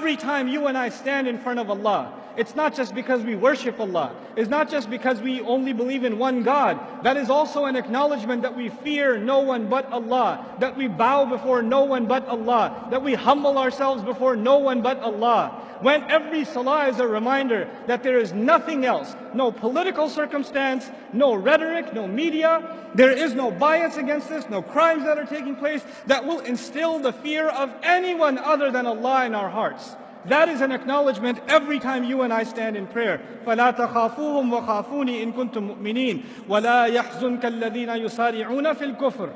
Every time you and I stand in front of Allah, it's not just because we worship Allah. It's not just because we only believe in one God. That is also an acknowledgement that we fear no one but Allah, that we bow before no one but Allah, that we humble ourselves before no one but Allah. When every salah is a reminder that there is nothing else, no political circumstance, no rhetoric, no media, there is no bias against this, no crimes that are taking place that will instill the fear of anyone other than Allah in our hearts. That is an acknowledgement every time you and I stand in prayer. فَلَا تَخَافُوهُمْ وَخَافُونِي إِن كُنتُم مُؤْمِنِينَ وَلَا يَحْزُنْكَ الَّذِينَ يُسَارِعُونَ فِي الْكُفْرِ.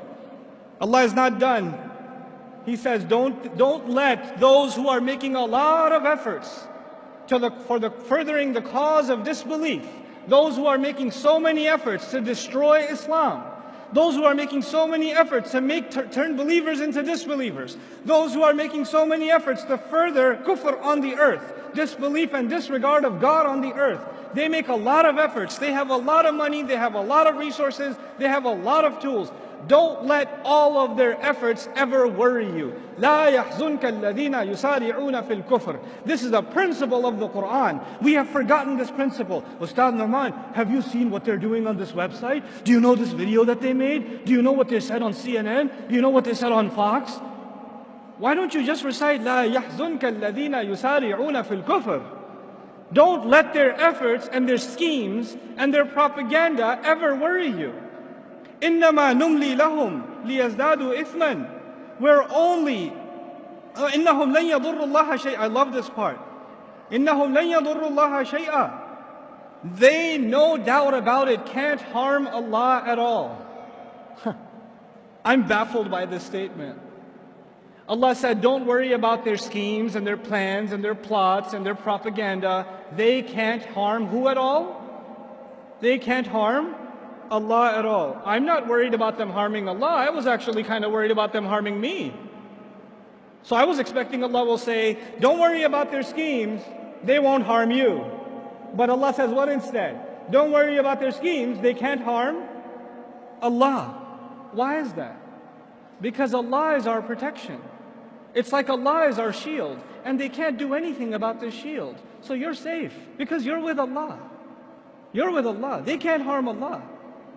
Allah is not done. He says, don't let those who are making a lot of efforts for furthering the cause of disbelief, those who are making so many efforts to destroy Islam, those who are making so many efforts to turn believers into disbelievers, those who are making so many efforts to further kufr on the earth, disbelief and disregard of God on the earth. They make a lot of efforts. They have a lot of money. They have a lot of resources. They have a lot of tools. Don't let all of their efforts ever worry you. لا يحزنك الذين يسارعون في الكفر. This is a principle of the Quran. We have forgotten this principle. Ustad Nouman, have you seen what they're doing on this website? Do you know this video that they made? Do you know what they said on CNN? Do you know what they said on Fox? Why don't you just recite لا يحزنك الذين يسارعون في الكفر? Don't let their efforts and their schemes and their propaganda ever worry you. إنما نملي لهم ليزدادوا إثما. We're only إنهم لن يضروا الله شيئا. I love this part. إنهم لن يضروا الله شيئا. They, no doubt about it, can't harm Allah at all. I'm baffled by this statement. Allah said, don't worry about their schemes and their plans and their plots and their propaganda. They can't harm who at all? They can't harm Allah at all. I'm not worried about them harming Allah. I was actually kind of worried about them harming me. So I was expecting Allah will say, don't worry about their schemes. They won't harm you. But Allah says what instead? Don't worry about their schemes. They can't harm Allah. Why is that? Because Allah is our protection. It's like Allah is our shield. And they can't do anything about this shield. So you're safe because you're with Allah. You're with Allah. They can't harm Allah.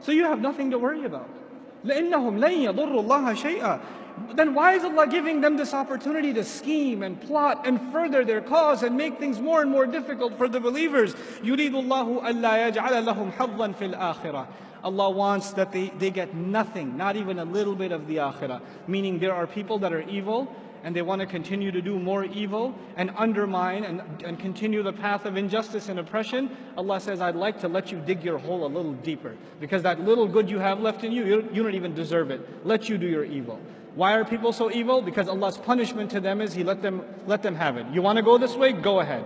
So you have nothing to worry about. لَإِنَّهُمْ لَن يَضُرُّوا اللَّهَ شَيْئًا. Then why is Allah giving them this opportunity to scheme and plot and further their cause and make things more and more difficult for the believers? يُرِيدُ اللَّهُ أَلَّا يَجْعَلَ لَهُمْ حَظًّا فِي الْآخِرَةِ. Allah wants that they get nothing, not even a little bit of the akhirah. Meaning there are people that are evil and they want to continue to do more evil and undermine and continue the path of injustice and oppression. Allah says, I'd like to let you dig your hole a little deeper. Because that little good you have left in you don't even deserve it. Let you do your evil. Why are people so evil? Because Allah's punishment to them is He let them have it. You want to go this way? Go ahead.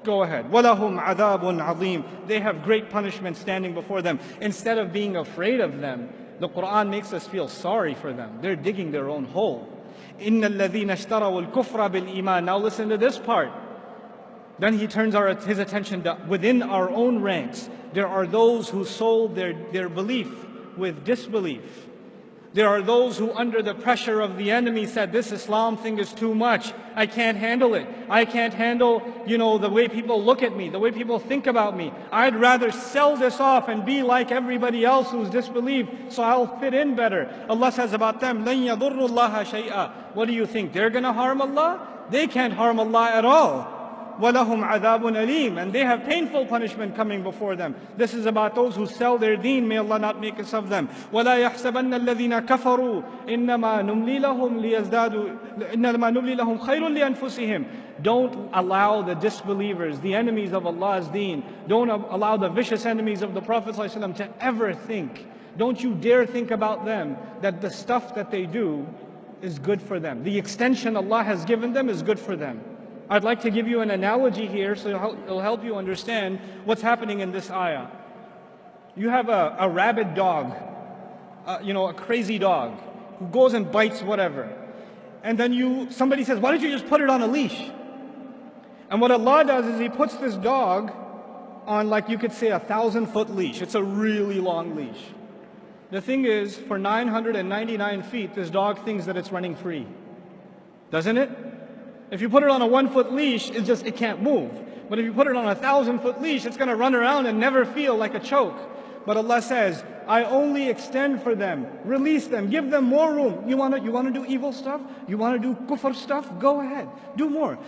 Go ahead. وَلَهُمْ عَذَابٌ عَظِيمٌ. They have great punishment standing before them. Instead of being afraid of them, the Quran makes us feel sorry for them. They're digging their own hole. إِنَّ الَّذِينَ اشْتَرَوُا الْكُفْرَ بِالْإِيمَانِ. Now listen to this part. Then he turns his attention to within our own ranks. There are those who sold their belief with disbelief. There are those who under the pressure of the enemy said, this Islam thing is too much. I can't handle it. I can't handle, the way people look at me, the way people think about me. I'd rather sell this off and be like everybody else who's disbelieved, so I'll fit in better. Allah says about them, لَن يَضُرُّوا اللَّهَ شَيْئًا. What do you think? They're going to harm Allah? They can't harm Allah at all. وَلَهُمْ عَذَابٌ أَلِيمٌ. And they have painful punishment coming before them. This is about those who sell their deen. May Allah not make us of them. وَلَا يَحْسَبَنَّ الَّذِينَ كَفَرُوا إِنَّمَا نُمْلِي لَهُمْ خَيْرٌ لِأَنفُسِهِمْ. Don't allow the disbelievers, the enemies of Allah's deen, don't allow the vicious enemies of the Prophet ﷺ to ever think, don't you dare think about them, that the stuff that they do is good for them. The extension Allah has given them is good for them. I'd like to give you an analogy here so it'll help you understand what's happening in this ayah. You have a rabid dog, a crazy dog who goes and bites whatever. And then somebody says, why don't you just put it on a leash? And what Allah does is He puts this dog on, like you could say, 1,000-foot leash. It's a really long leash. The thing is, for 999 feet, this dog thinks that it's running free. Doesn't it? If you put it on a 1-foot leash, it can't move. But if you put it on a 1,000-foot leash, it's going to run around and never feel like a choke. But Allah says, I only extend for them, release them, give them more room. You want to do evil stuff? You want to do kufr stuff? Go ahead, do more.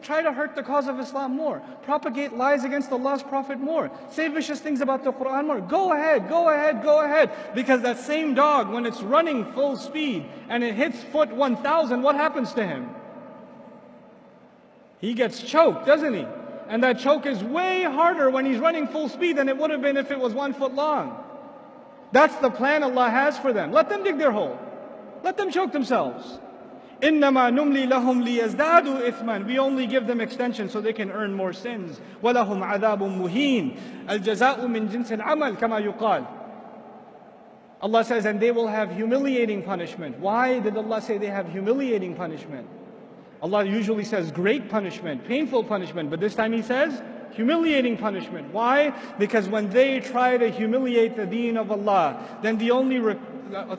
Try to hurt the cause of Islam more. Propagate lies against Allah's Prophet more. Say vicious things about the Quran more. Go ahead, go ahead, go ahead. Because that same dog, when it's running full speed and it hits foot 1,000, what happens to him? He gets choked, doesn't he? And that choke is way harder when he's running full speed than it would have been if it was 1 foot long. That's the plan Allah has for them. Let them dig their hole. Let them choke themselves. إِنَّمَا نُمْلِي لَهُمْ لِيَزْدَادُوا إِثْمًا. We only give them extension so they can earn more sins. وَلَهُمْ عَذَابٌ مُهِينٌ الْجَزَاءُ مِنْ جِنْسِ الْعَمَلِ كَمَا يُقَالُ. Allah says, and they will have humiliating punishment. Why did Allah say they have humiliating punishment? Allah usually says great punishment, painful punishment, but this time He says humiliating punishment. Why? Because when they try to humiliate the deen of Allah, then the only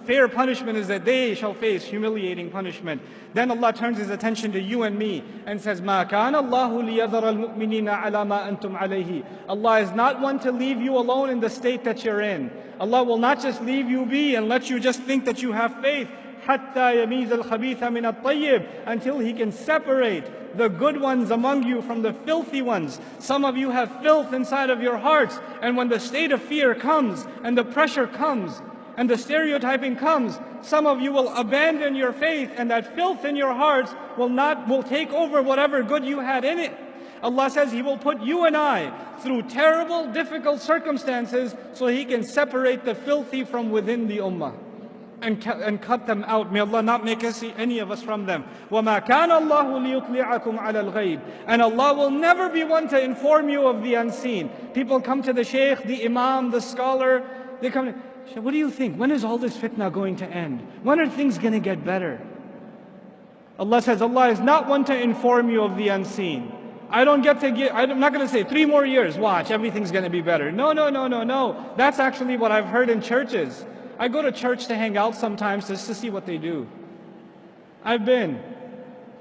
fair punishment is that they shall face humiliating punishment. Then Allah turns His attention to you and me and says, مَا كَانَ اللَّهُ لِيَذَرَ الْمُؤْمِنِينَ عَلَى مَا أَنْتُمْ عَلَيْهِ. Allah is not one to leave you alone in the state that you're in. Allah will not just leave you be and let you just think that you have faith. حَتَّى يَمِيزَ الْخَبِيثَ مِنَ الطَّيِّبِ. Until He can separate the good ones among you from the filthy ones. Some of you have filth inside of your hearts, and when the state of fear comes, and the pressure comes, and the stereotyping comes, some of you will abandon your faith, and that filth in your hearts will take over whatever good you had in it. Allah says He will put you and I through terrible, difficult circumstances so He can separate the filthy from within the ummah. And cut them out. May Allah not make any of us from them. وَمَا كَانَ اللَّهُ لِيُطْلِعَكُمْ عَلَى الْغَيْبِ. And Allah will never be one to inform you of the unseen. People come to the shaykh, the imam, the scholar. They come, what do you think? When is all this fitna going to end? When are things going to get better? Allah says, Allah is not one to inform you of the unseen. I'm not going to say 3 more years, watch, everything's going to be better. No. That's actually what I've heard in churches. I go to church to hang out sometimes just to see what they do. I've been.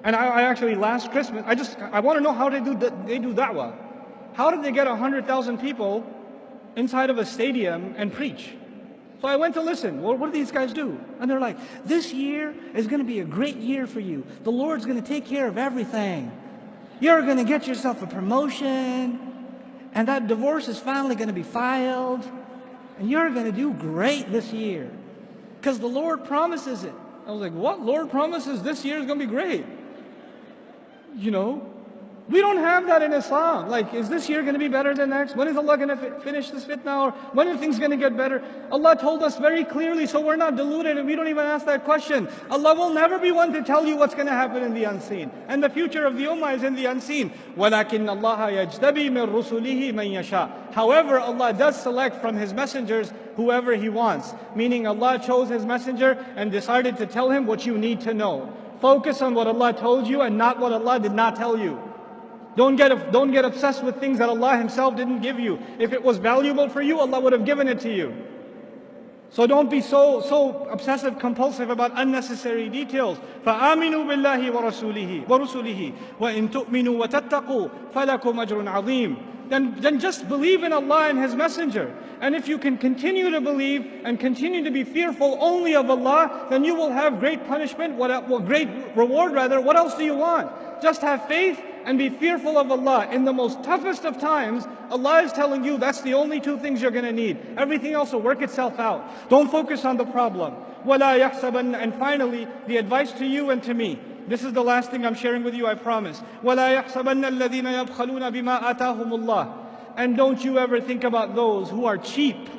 And I actually, last Christmas, I want to know how they do da'wah. How did they get 100,000 people inside of a stadium and preach? So I went to listen. Well, what do these guys do? And they're like, this year is going to be a great year for you. The Lord's going to take care of everything. You're going to get yourself a promotion. And that divorce is finally going to be filed. And you're going to do great this year. Because the Lord promises it. I was like, what? Lord promises this year is going to be great? You know? We don't have that in Islam. Like, is this year going to be better than next? When is Allah going to finish this fitna? Or when are things going to get better? Allah told us very clearly, so we're not deluded and we don't even ask that question. Allah will never be one to tell you what's going to happen in the unseen. And the future of the ummah is in the unseen. وَلَكِنَّ اللَّهَ يَجْتَبِي مِن رُسُلِهِ مَن يَشَاءُ. However, Allah does select from His messengers whoever He wants. Meaning Allah chose His messenger and decided to tell him what you need to know. Focus on what Allah told you and not what Allah did not tell you. Don't get obsessed with things that Allah Himself didn't give you. If it was valuable for you, Allah would have given it to you. So don't be so obsessive compulsive about unnecessary details. فَآمِنُوا بِاللَّهِ وَرُسُلِهِ وَإِن تُؤْمِنُوا وَتَتَّقُوا فَلَكُمْ أَجْرٌ عَظِيمٌ. Then just believe in Allah and His Messenger. And if you can continue to believe and continue to be fearful only of Allah, then you will have great punishment, great reward rather. What else do you want? Just have faith and be fearful of Allah. In the most toughest of times, Allah is telling you that's the only 2 things you're going to need. Everything else will work itself out. Don't focus on the problem. وَلَا يَحْسَبَنَّ. And finally, the advice to you and to me. This is the last thing I'm sharing with you, I promise. وَلَا يَحْسَبَنَّ الَّذِينَ يَبْخَلُونَ بِمَا آتَاهُمُ اللَّهُ. And don't you ever think about those who are cheap,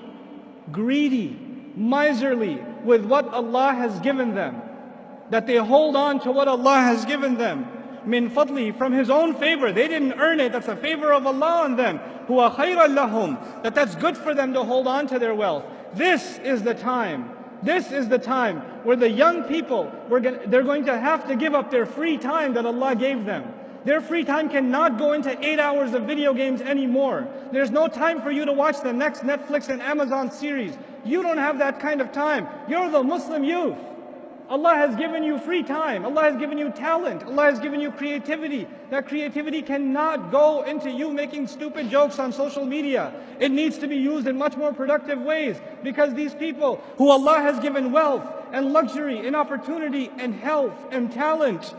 greedy, miserly with what Allah has given them. That they hold on to what Allah has given them. Min fadli, from His own favor. They didn't earn it. That's a favor of Allah on them. Huwa khayran lahum. That's good for them to hold on to their wealth. This is the time. This is the time where the young people, they're going to have to give up their free time that Allah gave them. Their free time cannot go into 8 hours of video games anymore. There's no time for you to watch the next Netflix and Amazon series. You don't have that kind of time. You're the Muslim youth. Allah has given you free time. Allah has given you talent. Allah has given you creativity. That creativity cannot go into you making stupid jokes on social media. It needs to be used in much more productive ways, because these people who Allah has given wealth and luxury and opportunity and health and talent,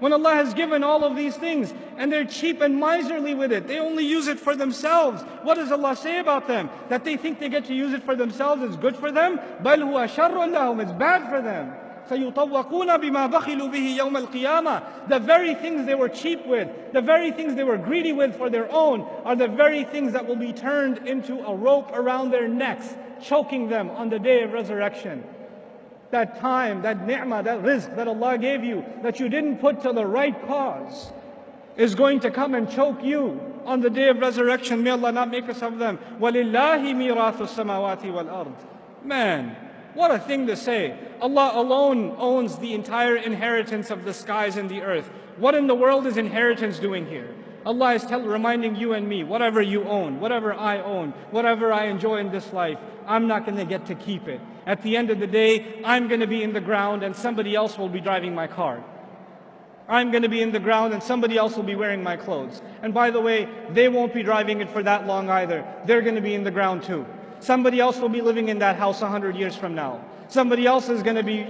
when Allah has given all of these things and they're cheap and miserly with it, they only use it for themselves. What does Allah say about them? That they think they get to use it for themselves is good for them? بَلْ هُوَ شَرٌّ لَهُمْ. It's bad for them. سَيُطَوَّقُونَ بِمَا بَخِلُوا بِهِ يَوْمَ الْقِيَامَةِ. The very things they were cheap with, the very things they were greedy with for their own, are the very things that will be turned into a rope around their necks, choking them on the day of resurrection. That time, that ni'mah, that rizq that Allah gave you, that you didn't put to the right cause, is going to come and choke you on the day of resurrection. May Allah not make us of them. وَلِلَّهِ مِيرَاثُ السَّمَاوَاتِ وَالْأَرْضِ. Man, what a thing to say. Allah alone owns the entire inheritance of the skies and the earth. What in the world is inheritance doing here? Allah is reminding you and me, whatever you own, whatever I own, whatever I enjoy in this life, I'm not going to get to keep it. At the end of the day, I'm going to be in the ground and somebody else will be driving my car. I'm going to be in the ground and somebody else will be wearing my clothes. And by the way, they won't be driving it for that long either. They're going to be in the ground too. Somebody else will be living in that house 100 years from now. Somebody else is going to be,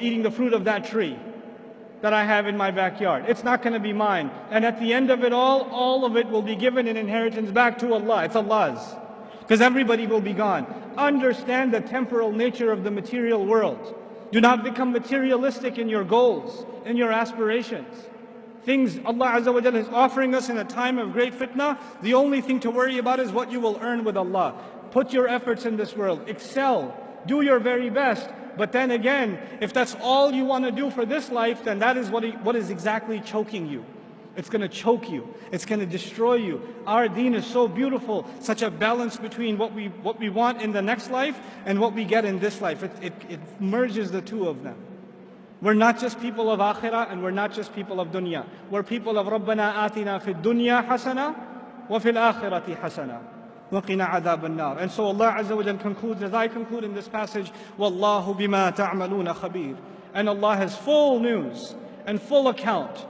eating the fruit of that tree that I have in my backyard. It's not going to be mine. And at the end of it all of it will be given in inheritance back to Allah. It's Allah's. Because everybody will be gone. Understand the temporal nature of the material world. Do not become materialistic in your goals, in your aspirations. Things Allah Azza wa Jalla is offering us in a time of great fitna, the only thing to worry about is what you will earn with Allah. Put your efforts in this world. Excel. Do your very best. But then again, if that's all you want to do for this life, then that is what is exactly choking you. It's going to choke you. It's going to destroy you. Our deen is so beautiful, such a balance between what we want in the next life and what we get in this life. It merges the two of them. We're not just people of akhirah and we're not just people of dunya. We're people of Rabbana atina fid dunya hasana wa fil akhirati hasana wa qina adhab an-nar. And so Allah Azza wa Jalla concludes, as I conclude in this passage, Wallahu bima ta'maluna khabir. And Allah has full news and full account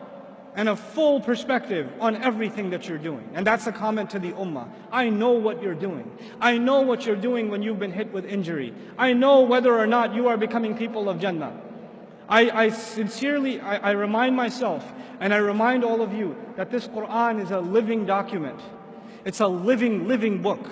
and a full perspective on everything that you're doing. And that's a comment to the ummah. I know what you're doing. I know what you're doing when you've been hit with injury. I know whether or not you are becoming people of Jannah. I sincerely remind myself and I remind all of you that this Quran is a living document. It's a living book.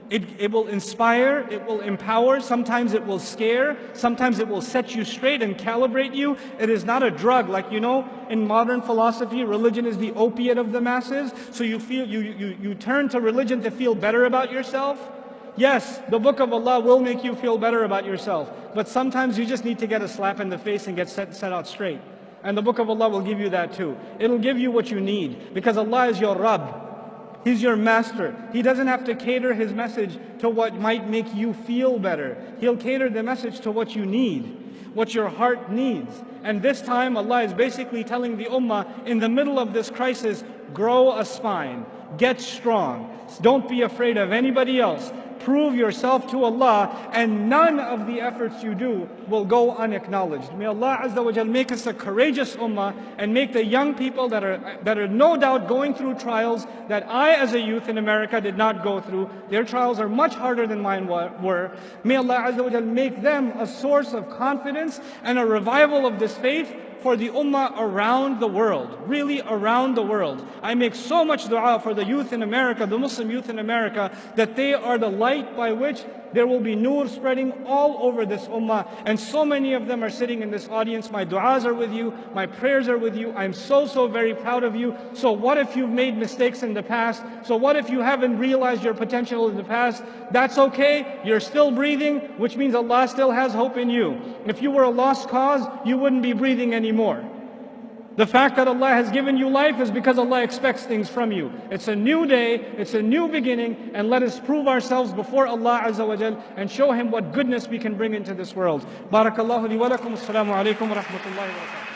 It will inspire, it will empower, sometimes it will scare, sometimes it will set you straight and calibrate you. It is not a drug. Like, in modern philosophy, religion is the opiate of the masses. So you turn to religion to feel better about yourself. Yes, the book of Allah will make you feel better about yourself. But sometimes you just need to get a slap in the face and get set out straight. And the book of Allah will give you that too. It'll give you what you need, because Allah is your Rabb. He's your master. He doesn't have to cater His message to what might make you feel better. He'll cater the message to what you need, what your heart needs. And this time Allah is basically telling the ummah, in the middle of this crisis, grow a spine, get strong. Don't be afraid of anybody else. Prove yourself to Allah, and none of the efforts you do will go unacknowledged. May Allah Azza wa Jal make us a courageous ummah and make the young people that are no doubt going through trials that I as a youth in America did not go through. Their trials are much harder than mine were. May Allah Azza wa Jal make them a source of confidence and a revival of this faith for the ummah around the world, really around the world. I make so much dua for the youth in America, the Muslim youth in America, that they are the light by which there will be nur spreading all over this ummah. And so many of them are sitting in this audience. My du'as are with you, my prayers are with you. I'm so very proud of you. So what if you've made mistakes in the past? So what if you haven't realized your potential in the past? That's okay. You're still breathing, which means Allah still has hope in you. If you were a lost cause, you wouldn't be breathing anymore. The fact that Allah has given you life is because Allah expects things from you. It's a new day, it's a new beginning, and let us prove ourselves before Allah Azza wa Jal and show Him what goodness we can bring into this world. Barakallahu li wa lakum. Assalamu alaikum wa rahmatullahi wa barakatuh.